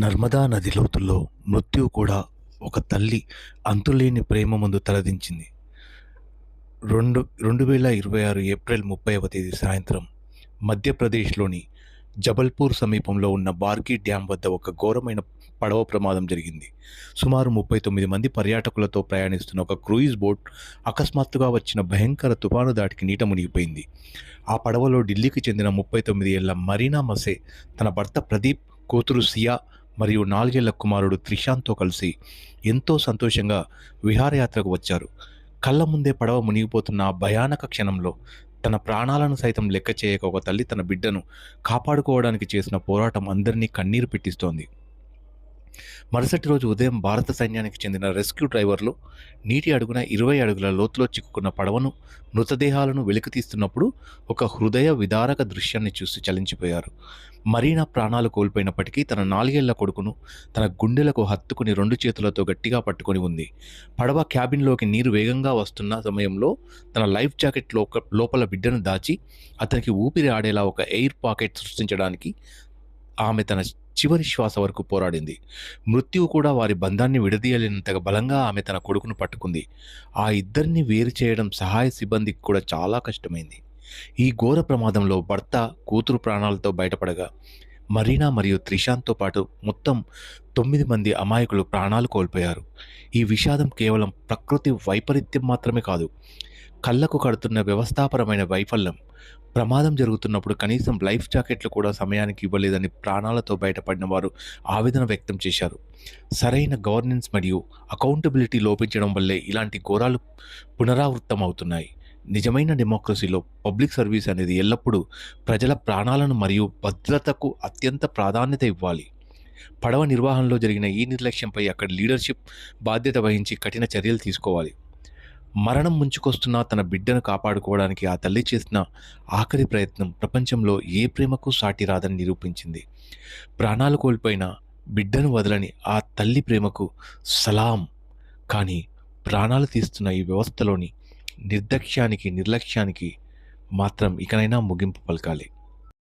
నర్మదా నది లోతుల్లో మృత్యువు కూడా ఒక తల్లి అంతులేని ప్రేమ ముందు తలదించింది. 2026 ఏప్రిల్ 30వ తేదీ సాయంత్రం మధ్యప్రదేశ్లోని జబల్పూర్ సమీపంలో ఉన్న బార్కీ డ్యాం వద్ద ఒక ఘోరమైన పడవ ప్రమాదం జరిగింది. సుమారు 39 మంది పర్యాటకులతో ప్రయాణిస్తున్న ఒక క్రూయిజ్ బోట్ అకస్మాత్తుగా వచ్చిన భయంకర తుఫాను దాటికి నీట మునిగిపోయింది. ఆ పడవలో ఢిల్లీకి చెందిన 39 ఏళ్ల మరీనా మసే తన భర్త ప్రదీప్, కూతురు సియా మరియు 4 ఏళ్ల కుమారుడు త్రిషాంత్తో కలిసి ఎంతో సంతోషంగా విహారయాత్రకు వచ్చారు. కళ్ళ ముందే పడవ మునిగిపోతున్న ఆ భయానక క్షణంలో తన ప్రాణాలను సైతం లెక్క చేయక ఒక తల్లి తన బిడ్డను కాపాడుకోవడానికి చేసిన పోరాటం అందరినీ కన్నీరు పెట్టిస్తోంది. మరుసటి రోజు ఉదయం భారత సైన్యానికి చెందిన రెస్క్యూ డ్రైవర్లు నీటి అడుగున 20 అడుగుల లోతులో చిక్కుకున్న పడవను, మృతదేహాలను వెలికితీస్తున్నప్పుడు ఒక హృదయ విదారక దృశ్యాన్ని చూసి చలించిపోయారు. మరీనా ప్రాణాలు కోల్పోయినప్పటికీ తన 4 ఏళ్ల కొడుకును తన గుండెలకు హత్తుకుని 2 చేతులతో గట్టిగా పట్టుకొని ఉంది. పడవ క్యాబిన్లోకి నీరు వేగంగా వస్తున్న సమయంలో తన లైఫ్ జాకెట్ లోపల బిడ్డను దాచి అతనికి ఊపిరి ఆడేలా ఒక ఎయిర్ పాకెట్ సృష్టించడానికి ఆమె తన చివరి శ్వాస వరకు పోరాడింది. మృత్యువు కూడా వారి బంధాన్ని విడదీయలేనంతగా బలంగా ఆమె తన కొడుకును పట్టుకుంది. ఆ ఇద్దరిని వేరు చేయడం సహాయ సిబ్బందికి కూడా చాలా కష్టమైంది. ఈ ఘోర ప్రమాదంలో భర్త, కూతురు ప్రాణాలతో బయటపడగా మరీనా మరియు త్రిషాంత్తో పాటు మొత్తం 9 మంది అమాయకులు ప్రాణాలు కోల్పోయారు. ఈ విషాదం కేవలం ప్రకృతి వైపరీత్యం మాత్రమే కాదు, కళ్ళకు కడుతున్న వ్యవస్థాపరమైన వైఫల్యం. ప్రమాదం జరుగుతున్నప్పుడు కనీసం లైఫ్ జాకెట్లు కూడా సమయానికి ఇవ్వలేదని ప్రాణాలతో బయటపడిన వారు ఆవేదన వ్యక్తం చేశారు. సరైన గవర్నెన్స్ మరియు అకౌంటబిలిటీ లోపించడం వల్లే ఇలాంటి ఘోరాలు పునరావృతం అవుతున్నాయి. నిజమైన డెమోక్రసీలో పబ్లిక్ సర్వీస్ అనేది ఎల్లప్పుడూ ప్రజల ప్రాణాలను మరియు భద్రతకు అత్యంత ప్రాధాన్యత ఇవ్వాలి. పడవ నిర్వహణలో జరిగిన ఈ నిర్లక్ష్యంపై అక్కడి లీడర్షిప్ బాధ్యత వహించి కఠిన చర్యలు తీసుకోవాలి. మరణం ముంచుకొస్తున్న తన బిడ్డను కాపాడుకోవడానికి ఆ తల్లి చేసిన ఆఖరి ప్రయత్నం ప్రపంచంలో ఏ ప్రేమకు సాటి రాదని నిరూపించింది. ప్రాణాలు కోల్పోయిన బిడ్డను వదలని ఆ తల్లి ప్రేమకు సలాం. కానీ ప్రాణాలు తీస్తున్న ఈ వ్యవస్థలోని నిర్లక్ష్యానికి మాత్రం ఇకనైనా ముగింపు పలకాలి.